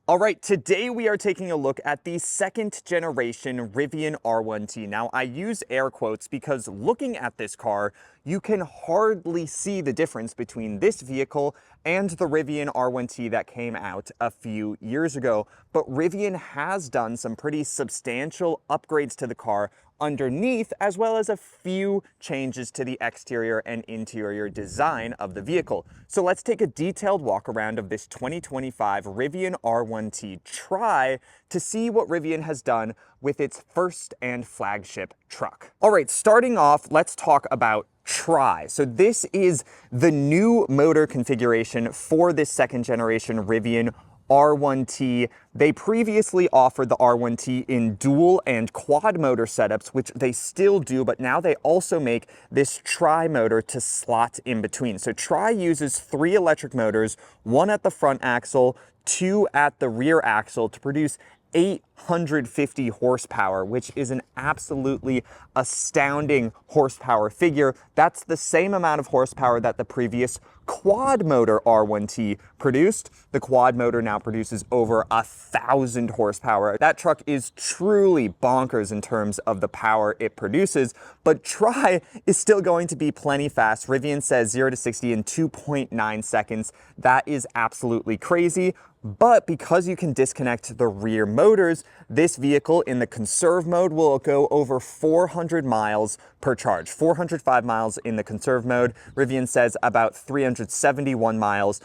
All right, today we are taking a look at the second generation Rivian R1T. Now, I use air quotes because looking at this car, you can hardly see the difference between this vehicle and the Rivian R1T that came out a few years ago. But Rivian has done some pretty substantial upgrades to the car underneath, as well as a few changes to the exterior and interior design of the vehicle. So let's take a detailed walk around of this 2025 Rivian R1T Tri to see what Rivian has done with its first and flagship truck. All right, starting off, let's talk about Tri. So this is the new motor configuration for this second generation Rivian R1T. They previously offered the R1T in dual and quad motor setups, which they still do, but now they also make this Tri motor to slot in between. So Tri uses 3 electric motors, 1 at the front axle, 2 at the rear axle to produce 850 horsepower, which is an absolutely astounding horsepower figure. That's the same amount of horsepower that the previous quad motor R1T produced. The quad motor now produces over 1,000 horsepower. That truck is truly bonkers in terms of the power it produces, but Tri is still going to be plenty fast. Rivian says 0 to 60 in 2.9 seconds. That is absolutely crazy. But because you can disconnect the rear motors, this vehicle in the conserve mode will go over 400 miles per charge. 405 miles in the conserve mode. Rivian says about 371 miles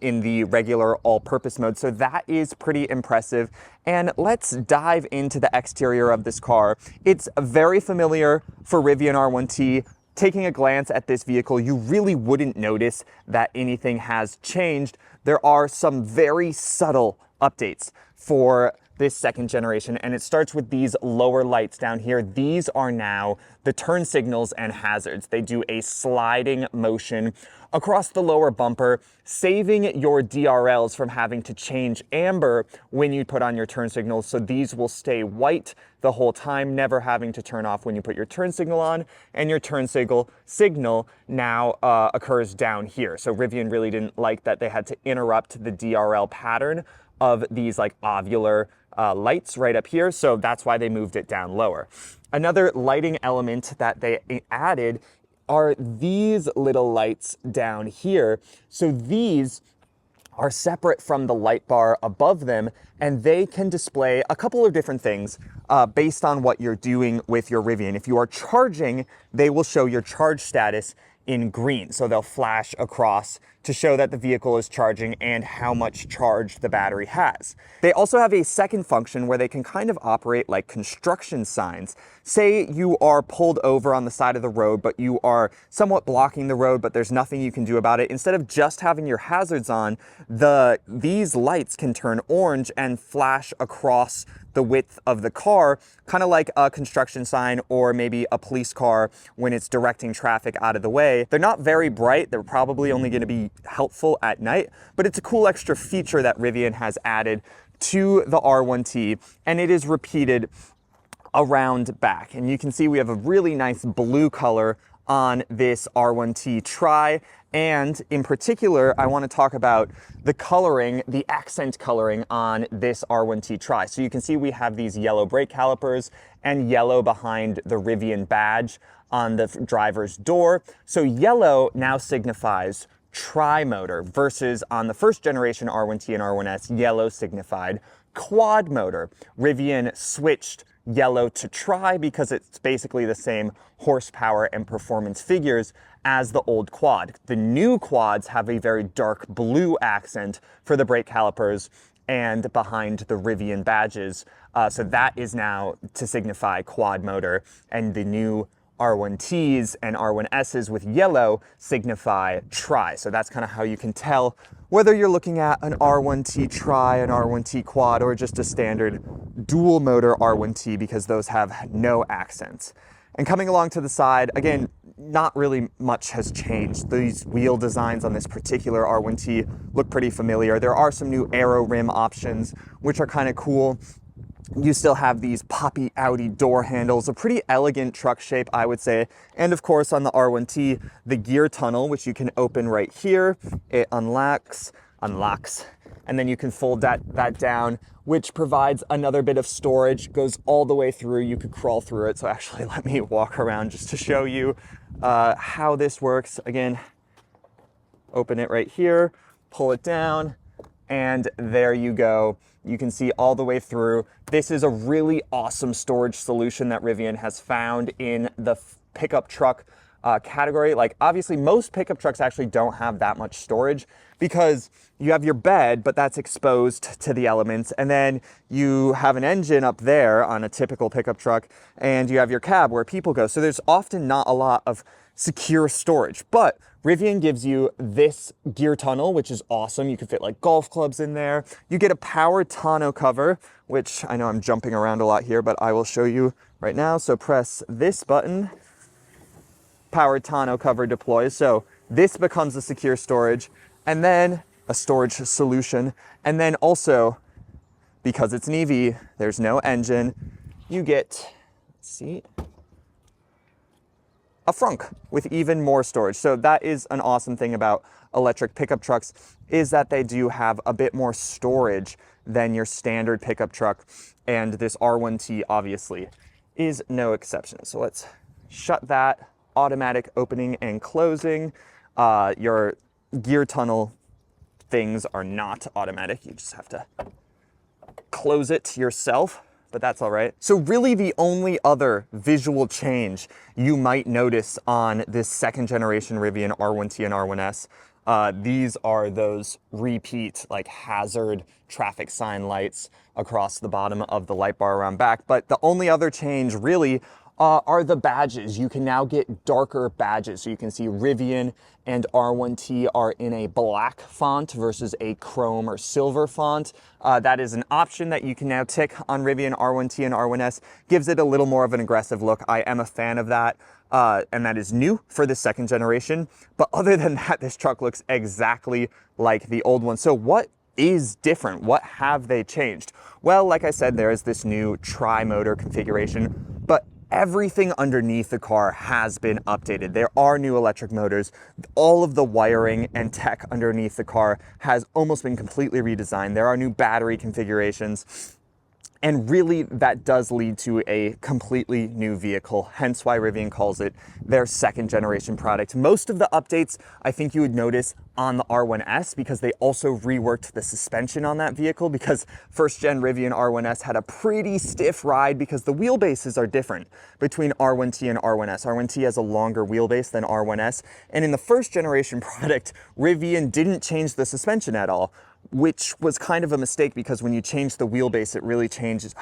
in the regular all-purpose mode. So that is pretty impressive. And let's dive into the exterior of this car. It's very familiar for Rivian R1T. Taking a glance at this vehicle, you really wouldn't notice that anything has changed. There are some very subtle updates for this second generation, and it starts with these lower lights down here. These are now the turn signals and hazards. They do a sliding motion across the lower bumper, saving your DRLs from having to change amber when you put on your turn signals. So these will stay white the whole time, never having to turn off when you put your turn signal on, and your turn signal now occurs down here. So Rivian really didn't like that they had to interrupt the DRL pattern of these like ovular lights right up here. So that's why they moved it down lower. Another lighting element that they added are these little lights down here. So these are separate from the light bar above them, and they can display a couple of different things based on what you're doing with your Rivian. If you are charging, they will show your charge status in green. So they'll flash across to show that the vehicle is charging and how much charge the battery has. They also have a second function where they can kind of operate like construction signs. Say you are pulled over on the side of the road, but you are somewhat blocking the road, but there's nothing you can do about it. Instead of just having your hazards on, these lights can turn orange and flash across the width of the car, kind of like a construction sign or maybe a police car when it's directing traffic out of the way. They're not very bright. They're probably only going to be helpful at night, but it's a cool extra feature that Rivian has added to the R1T, and it is repeated around back. And you can see we have a really nice blue color on this R1T Tri. And in particular, I want to talk about the coloring, the accent coloring on this R1T Tri. So you can see we have these yellow brake calipers and yellow behind the Rivian badge on the driver's door. So yellow now signifies tri-motor versus on the first generation R1T and R1S, yellow signified quad motor. Rivian switched yellow to Tri because it's basically the same horsepower and performance figures as the old quad. The new quads have a very dark blue accent for the brake calipers and behind the Rivian badges. So that is now to signify quad motor, and the new R1Ts and R1Ss with yellow signify Tri. So that's kind of how you can tell whether you're looking at an R1T Tri, an R1T Quad, or just a standard dual motor R1T, because those have no accents. And coming along to the side, again, not really much has changed. These wheel designs on this particular R1T look pretty familiar. There are some new aero rim options, which are kind of cool. You still have these poppy Audi door handles, a pretty elegant truck shape, I would say. And of course, on the R1T, the gear tunnel, which you can open right here. It unlocks, and then you can fold that down, which provides another bit of storage, goes all the way through. You could crawl through it. So actually let me walk around just to show you how this works. Again, open it right here, pull it down, and there you go. You can see all the way through. This is a really awesome storage solution that Rivian has found in the pickup truck category. Like, obviously most pickup trucks actually don't have that much storage because you have your bed, but that's exposed to the elements. And then you have an engine up there on a typical pickup truck, and you have your cab where people go. So there's often not a lot of secure storage, but Rivian gives you this gear tunnel, which is awesome. You can fit like golf clubs in there. You get a power tonneau cover, which I know I'm jumping around a lot here, but I will show you right now. So press this button, power tonneau cover deploys. So this becomes a secure storage, and then a storage solution. And then also, because it's an EV, there's no engine, you get, let's see, a frunk with even more storage. So that is an awesome thing about electric pickup trucks, is that they do have a bit more storage than your standard pickup truck. And this R1T obviously is no exception. So let's shut that. Automatic opening and closing. Your gear tunnel things are not automatic. You just have to close it yourself, but that's all right. So really the only other visual change you might notice on this second generation Rivian R1T and R1S, these are those repeat like hazard traffic sign lights across the bottom of the light bar around back. But the only other change really are the badges. You can now get darker badges. So you can see Rivian and R1T are in a black font versus a chrome or silver font. That is an option that you can now tick on Rivian R1T and R1S. Gives it a little more of an aggressive look. I am a fan of that. And that is new for the second generation. But other than that, this truck looks exactly like the old one. So what is different? What have they changed? Well, like I said, there is this new tri-motor configuration, but everything underneath the car has been updated. There are new electric motors. All of the wiring and tech underneath the car has almost been completely redesigned. There are new battery configurations. And really, that does lead to a completely new vehicle, hence why Rivian calls it their second generation product. Most of the updates, I think you would notice on the R1S, because they also reworked the suspension on that vehicle, because first gen Rivian R1S had a pretty stiff ride because the wheelbases are different between R1T and R1S. R1T has a longer wheelbase than R1S. And in the first generation product, Rivian didn't change the suspension at all, which was kind of a mistake because when you change the wheelbase, it really changes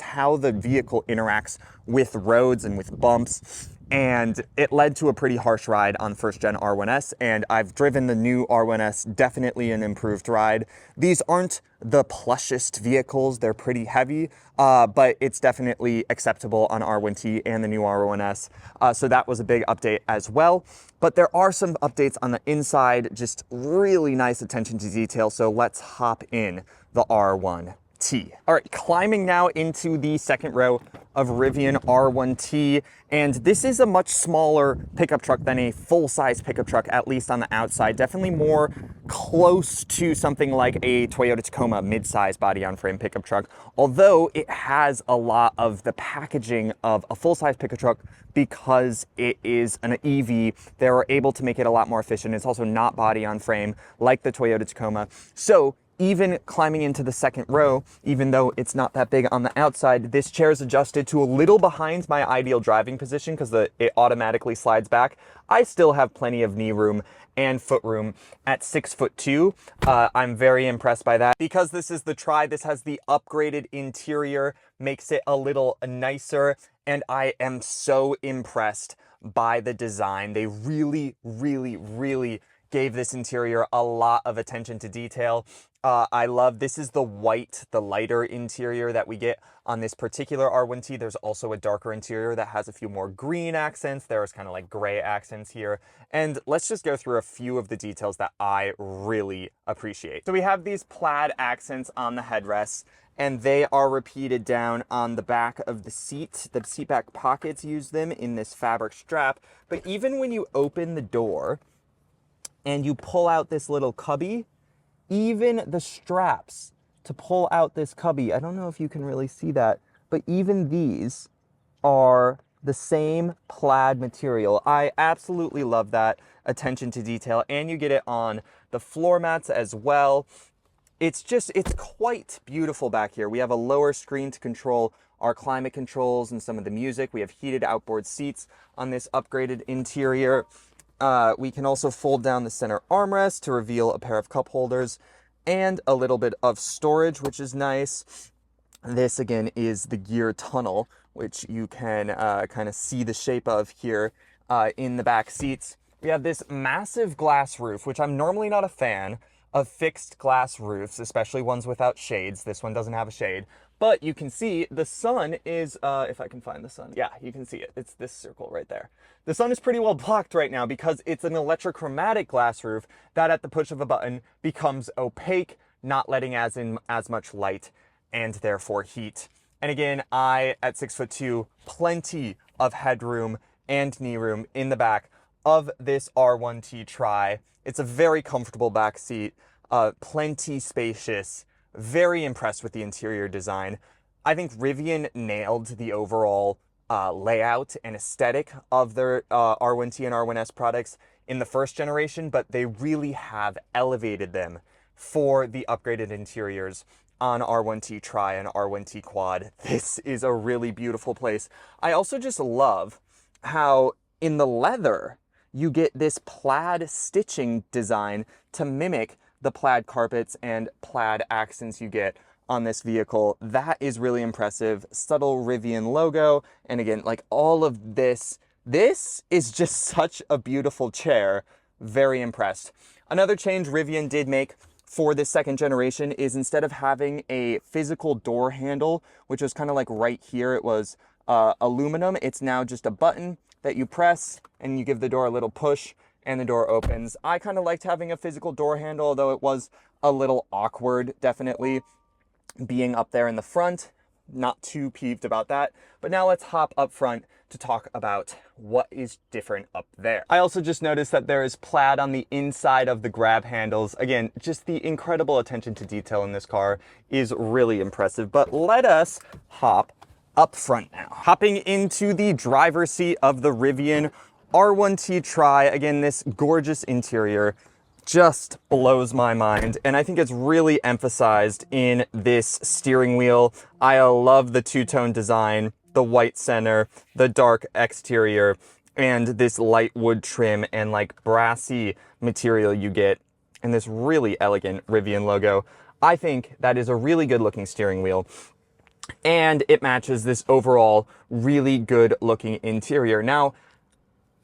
how the vehicle interacts with roads and with bumps. And it led to a pretty harsh ride on first gen R1S, and I've driven the new R1S, definitely an improved ride. These aren't the plushest vehicles, they're pretty heavy, but it's definitely acceptable on R1T and the new R1S. So that was a big update as well. But there are some updates on the inside, just really nice attention to detail. So let's hop in the R1T. All right, climbing now into the second row of Rivian R1T. And this is a much smaller pickup truck than a full-size pickup truck, at least on the outside. Definitely more close to something like a Toyota Tacoma mid-size body-on-frame pickup truck, although it has a lot of the packaging of a full-size pickup truck because it is an EV. They were able to make it a lot more efficient. It's also not body-on-frame like the Toyota Tacoma. So even climbing into the second row, even though it's not that big on the outside, this chair is adjusted to a little behind my ideal driving position because it automatically slides back. I still have plenty of knee room and foot room at 6'2". I'm very impressed by that. Because this is the Tri, this has the upgraded interior, makes it a little nicer, and I am so impressed by the design. They really, really, really gave this interior a lot of attention to detail. I love, this is the white, the lighter interior that we get on this particular R1T. There's also a darker interior that has a few more green accents. There's kind of like gray accents here. And let's just go through a few of the details that I really appreciate. So we have these plaid accents on the headrests, and they are repeated down on the back of the seat. The seat back pockets use them in this fabric strap. But even when you open the door and you pull out this little cubby, even the straps to pull out this cubby, I don't know if you can really see that, but even these are the same plaid material. I absolutely love that attention to detail, and you get it on the floor mats as well. It's quite beautiful back here. We have a lower screen to control our climate controls and some of the music. We have heated outboard seats on this upgraded interior. We can also fold down the center armrest to reveal a pair of cup holders and a little bit of storage, which is nice. This again is the gear tunnel, which you can kind of see the shape of here in the back seats. We have this massive glass roof, which I'm normally not a fan of fixed glass roofs, especially ones without shades. This one doesn't have a shade, but you can see the sun is, if I can find the sun, yeah, you can see it. It's this circle right there. The sun is pretty well blocked right now because it's an electrochromatic glass roof that at the push of a button becomes opaque, not letting as much light and therefore heat. And again, at 6'2", plenty of headroom and knee room in the back of this R1T Tri. It's a very comfortable back seat, plenty spacious, very impressed with the interior design. I think Rivian nailed the overall layout and aesthetic of their R1T and R1S products in the first generation, but they really have elevated them for the upgraded interiors on R1T Tri and R1T Quad. This is a really beautiful place. I also just love how in the leather, you get this plaid stitching design to mimic the plaid carpets and plaid accents you get on this vehicle. That is really impressive. Subtle Rivian logo. And again, like all of this is just such a beautiful chair. Very impressed. Another change Rivian did make for this second generation is instead of having a physical door handle, which was kind of like right here, it was aluminum, it's now just a button that you press and you give the door a little push and the door opens. I kind of liked having a physical door handle, although it was a little awkward, definitely, being up there in the front. Not too peeved about that. But now let's hop up front to talk about what is different up there. I also just noticed that there is plaid on the inside of the grab handles. Again, just the incredible attention to detail in this car is really impressive. But let us hop up front now. Hopping into the driver's seat of the Rivian R1T Tri. Again, this gorgeous interior just blows my mind, and I think it's really emphasized in this steering wheel. I love the two-tone design, the white center, the dark exterior, and this light wood trim and like brassy material you get in this really elegant Rivian logo. I think that is a really good looking steering wheel, and it matches this overall really good looking interior. Now,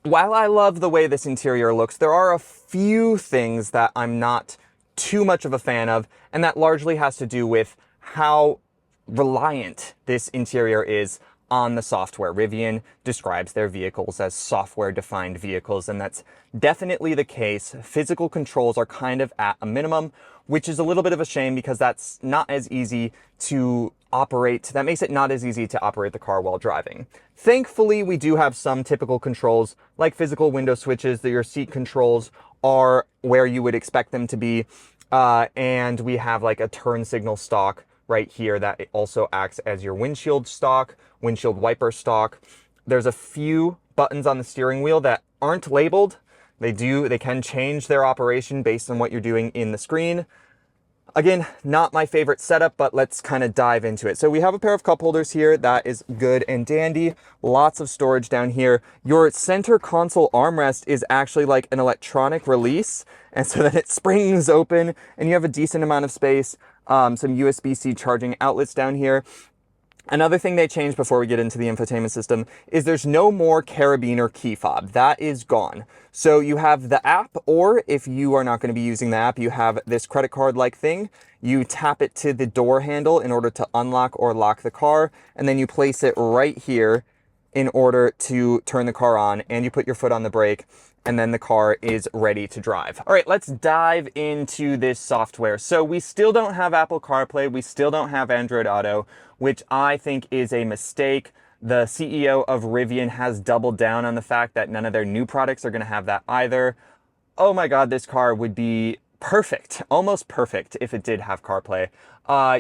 while I love the way this interior looks, there are a few things that I'm not too much of a fan of, and that largely has to do with how reliant this interior is on the software. Rivian describes their vehicles as software-defined vehicles, and that's definitely the case. Physical controls are kind of at a minimum, which is a little bit of a shame because that's not as easy to operate. That makes it not as easy to operate the car while driving. Thankfully, we do have some typical controls like physical window switches. That your seat controls are where you would expect them to be. And we have like a turn signal stalk right here that also acts as your windshield wiper stalk. There's a few buttons on the steering wheel that aren't labeled. They can change their operation based on what you're doing in the screen. Again, not my favorite setup, but let's kind of dive into it. So we have a pair of cup holders here. That is good and dandy. Lots of storage down here. Your center console armrest is actually like an electronic release. And so then it springs open and you have a decent amount of space. Some USB-C charging outlets down here. Another thing they changed before we get into the infotainment system is there's no more carabiner key fob. That is gone. So you have the app, or if you are not going to be using the app, you have this credit card-like thing. You tap it to the door handle in order to unlock or lock the car, and then you place it right here in order to turn the car on, and you put your foot on the brake, and then the car is ready to drive. All right, let's dive into this software. So we still don't have Apple CarPlay. We still don't have Android Auto, which I think is a mistake. The CEO of Rivian has doubled down on the fact that none of their new products are going to have that either. Oh my God, this car would be perfect, almost perfect if it did have CarPlay.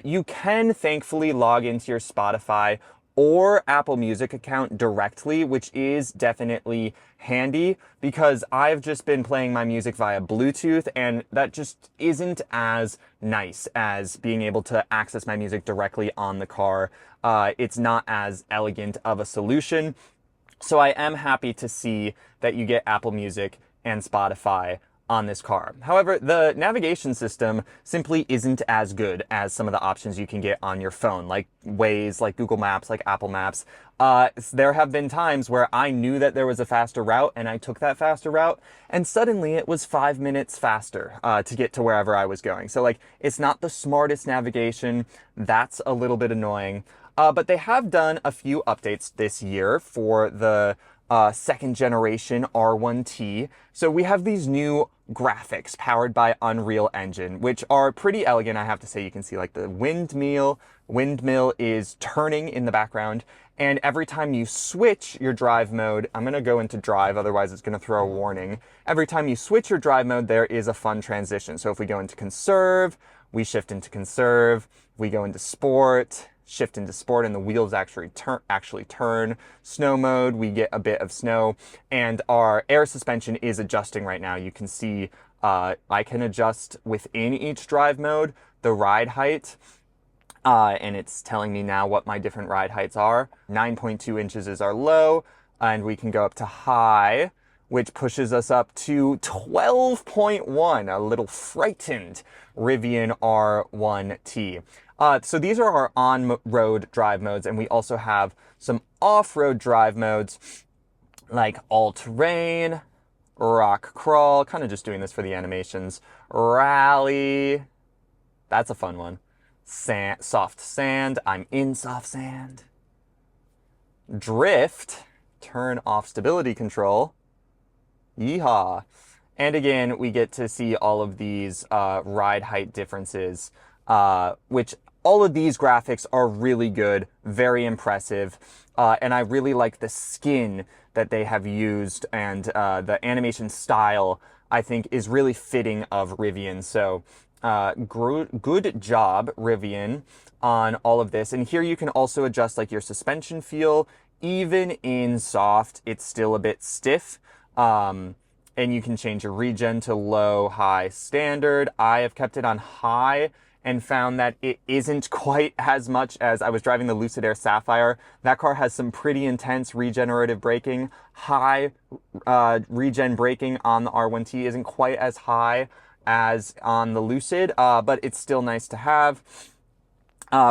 You can thankfully log into your Spotify or Apple Music account directly, which is definitely handy because I've just been playing my music via Bluetooth, and that just isn't as nice as being able to access my music directly on the car. It's not as elegant of a solution. So I am happy to see that you get Apple Music and Spotify on this car. However, the navigation system simply isn't as good as some of the options you can get on your phone, like Waze, like Google Maps, like Apple Maps. There have been times where I knew that there was a faster route and I took that faster route, and suddenly it was 5 minutes faster to get to wherever I was going. So like, it's not the smartest navigation. That's a little bit annoying. But they have done a few updates this year for the second generation R1T. So we have these new graphics powered by Unreal Engine, which are pretty elegant, I have to say. You can see like the windmill is turning in the background. And every time you switch your drive mode, I'm going to go into drive, otherwise it's going to throw a warning. Every time you switch your drive mode, there is a fun transition. So if we go into conserve, we shift into conserve, we go into sport, shift into sport, and the wheels actually turn. Snow mode, we get a bit of snow, and our air suspension is adjusting right now. You can see I can adjust within each drive mode the ride height, and it's telling me now what my different ride heights are. 9.2 inches is our low, and we can go up to high, which pushes us up to 12.1, a little frightened Rivian R1T. So these are our on-road drive modes, and we also have some off-road drive modes like all-terrain, rock crawl, kind of just doing this for the animations, rally, that's a fun one, soft sand, I'm in soft sand, drift, turn off stability control, yeehaw. And again, we get to see all of these ride height differences, which all of these graphics are really good, very impressive, and I really like the skin that they have used, and the animation style, I think, is really fitting of Rivian. So good job, Rivian, on all of this. And here you can also adjust like your suspension feel. Even in soft, it's still a bit stiff. And you can change your regen to low, high, standard. I have kept it on high and found that it isn't quite as much as I was driving the Lucid Air Sapphire. That car has some pretty intense regenerative braking. High regen braking on the R1T isn't quite as high as on the Lucid, but it's still nice to have.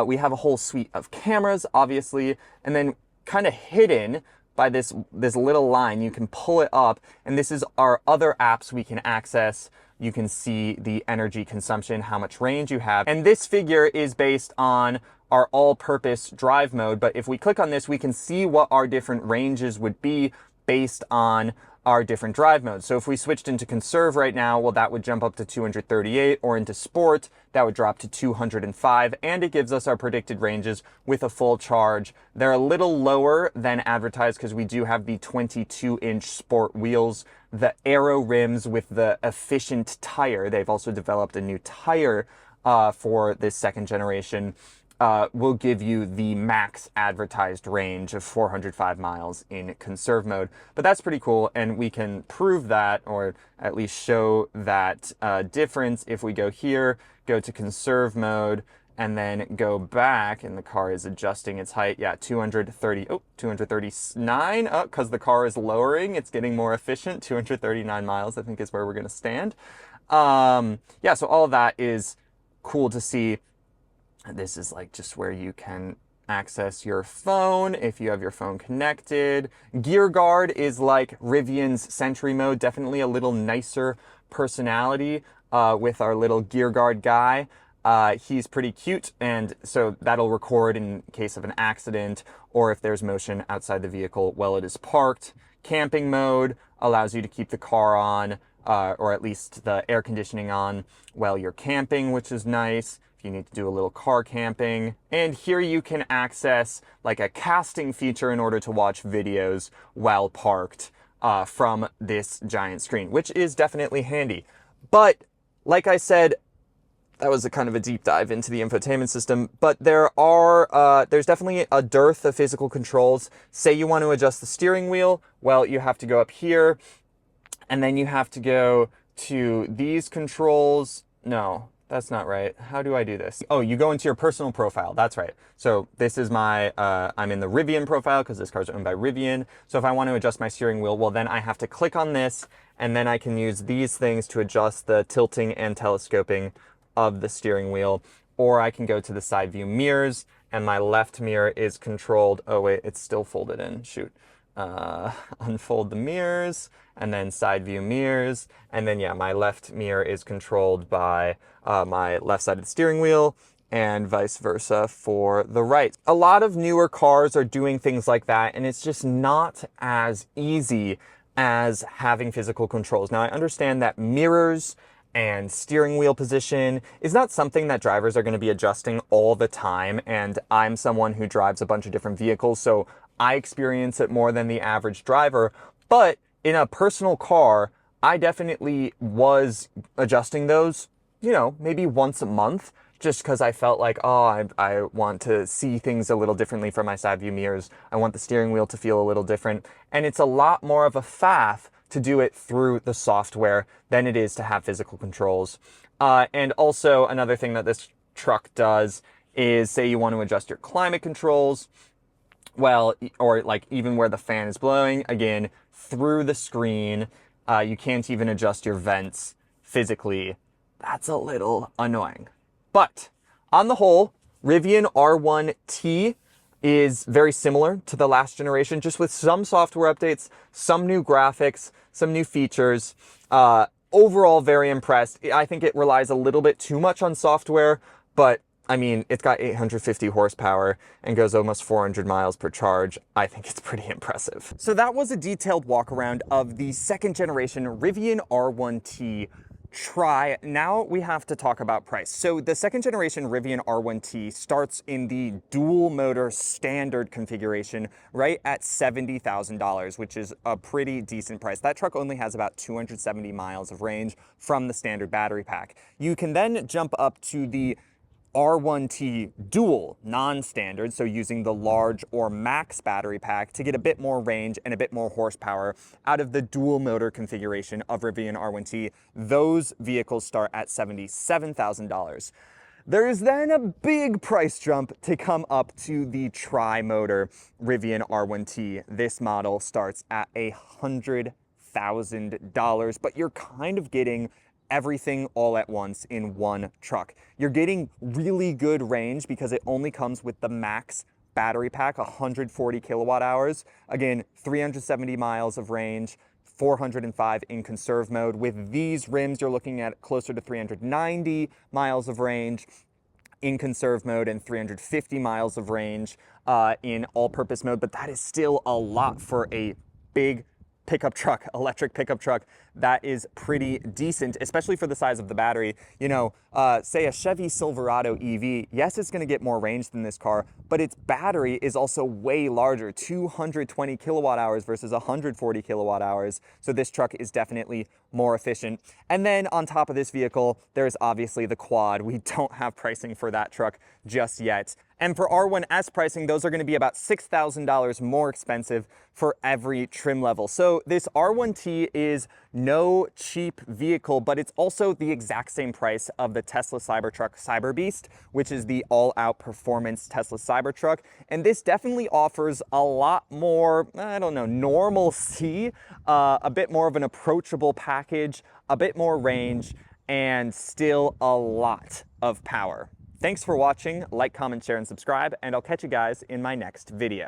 We have a whole suite of cameras, obviously, and then kind of hidden by this little line, you can pull it up, and this is our other apps we can access. You can see the energy consumption, how much range you have. And this figure is based on our all-purpose drive mode. But if we click on this, we can see what our different ranges would be based on our different drive modes. So if we switched into conserve right now, well, that would jump up to 238, or into sport, that would drop to 205, and it gives us our predicted ranges with a full charge. They're a little lower than advertised because we do have the 22-inch sport wheels, the aero rims with the efficient tire. They've also developed a new tire for this second generation. Will give you the max advertised range of 405 miles in conserve mode. But that's pretty cool, and we can prove that, or at least show that difference if we go here, go to conserve mode, and then go back, and the car is adjusting its height. Yeah, 239, because the car is lowering, it's getting more efficient. 239 miles, I think, is where we're gonna stand. Yeah, so all of that is cool to see. This is like just where you can access your phone if you have your phone connected. Gear guard is like Rivian's Sentry mode, definitely a little nicer personality with our little gear guard guy. He's pretty cute, and so that'll record in case of an accident or if there's motion outside the vehicle while it is parked. Camping mode allows you to keep the car on, or at least the air conditioning on while you're camping, which is nice if you need to do a little car camping. And here you can access like a casting feature in order to watch videos while parked from this giant screen, which is definitely handy. But like I said, that was a kind of a deep dive into the infotainment system, but there's definitely a dearth of physical controls. Say you want to adjust the steering wheel, well, you have to go up here, and then you have to go to these controls. No, that's not right. How do I do this? Oh, you go into your personal profile. That's right. So this is my, I'm in the Rivian profile because this car's owned by Rivian. So if I want to adjust my steering wheel, well, then I have to click on this, and then I can use these things to adjust the tilting and telescoping of the steering wheel. Or I can go to the side view mirrors, and my left mirror is controlled. Oh wait, it's still folded in, shoot. Unfold the mirrors, and then side view mirrors, and then yeah, my left mirror is controlled by my left side of the steering wheel, and vice versa for the right. A lot of newer cars are doing things like that, and it's just not as easy as having physical controls. Now I understand that mirrors and steering wheel position is not something that drivers are going to be adjusting all the time, and I'm someone who drives a bunch of different vehicles, so I experience it more than the average driver. But in a personal car, I definitely was adjusting those, you know, maybe once a month, just because I felt like, oh, I want to see things a little differently from my side view mirrors. I want the steering wheel to feel a little different. And it's a lot more of a faff to do it through the software than it is to have physical controls. And also another thing that this truck does is, say you want to adjust your climate controls, well, or like even where the fan is blowing, again, through the screen. You can't even adjust your vents physically. That's a little annoying. But on the whole, Rivian R1T is very similar to the last generation, just with some software updates, some new graphics, some new features. Overall, very impressed. I think it relies a little bit too much on software, but I mean, it's got 850 horsepower and goes almost 400 miles per charge. I think it's pretty impressive. So that was a detailed walk around of the second generation Rivian R1T Tri. Now we have to talk about price. So the second generation Rivian R1T starts in the dual motor standard configuration right at $70,000, which is a pretty decent price. That truck only has about 270 miles of range from the standard battery pack. You can then jump up to the R1T Dual non-standard, so using the large or max battery pack to get a bit more range and a bit more horsepower out of the dual motor configuration of Rivian R1T. Those vehicles start at $77,000. There is then a big price jump to come up to the tri-motor Rivian R1T. This model starts at $100,000, but you're kind of getting everything all at once in one truck. You're getting really good range because it only comes with the max battery pack, 140 kilowatt hours. Again, 370 miles of range, 405 in conserve mode. With these rims, you're looking at closer to 390 miles of range in conserve mode and 350 miles of range in all-purpose mode, but that is still a lot for a big pickup truck, electric pickup truck. That is pretty decent, especially for the size of the battery. You know, say a Chevy Silverado EV, yes, it's gonna get more range than this car, but its battery is also way larger, 220 kilowatt hours versus 140 kilowatt hours. So this truck is definitely more efficient. And then on top of this vehicle, there's obviously the quad. We don't have pricing for that truck just yet. And for R1S pricing, those are going to be about $6,000 more expensive for every trim level. So this R1T is no cheap vehicle, but it's also the exact same price of the Tesla Cybertruck Cyberbeast, which is the all-out performance Tesla Cybertruck. And this definitely offers a lot more, I don't know, normalcy, a bit more of an approachable package, a bit more range, and still a lot of power. Thanks for watching. Like, comment, share, and subscribe, and I'll catch you guys in my next video.